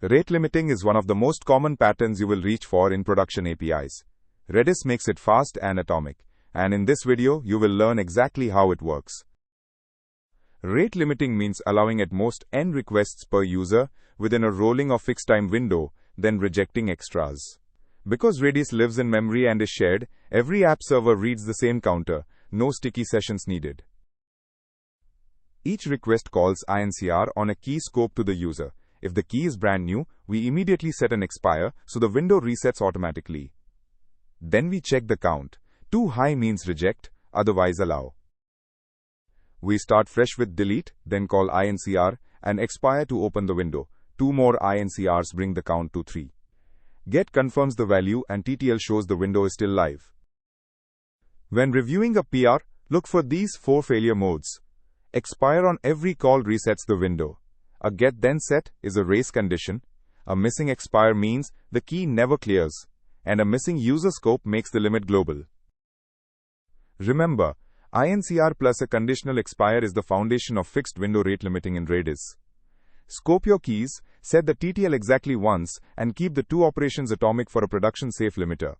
Rate limiting is one of the most common patterns you will reach for in production APIs. Redis makes it fast and atomic, and in this video you will learn exactly how it works. Rate limiting means allowing at most n requests per user within a rolling or fixed time window, then rejecting extras. Because Redis lives in memory and is shared, every app server reads the same counter, no sticky sessions needed. Each request calls INCR on a key scope to the user. If the key is brand new, we immediately set an expire, so the window resets automatically. Then we check the count. Too high means reject, otherwise allow. We start fresh with delete, then call INCR, and expire to open the window. 2 more INCRs bring the count to 3. Get confirms the value and TTL shows the window is still live. When reviewing a PR, look for these 4 failure modes. Expire on every call resets the window. A get then set is a race condition. A missing expire means the key never clears. And a missing user scope makes the limit global. Remember, INCR plus a conditional expire is the foundation of fixed window rate limiting in Redis. Scope your keys, set the TTL exactly once, and keep the 2 operations atomic for a production-safe limiter.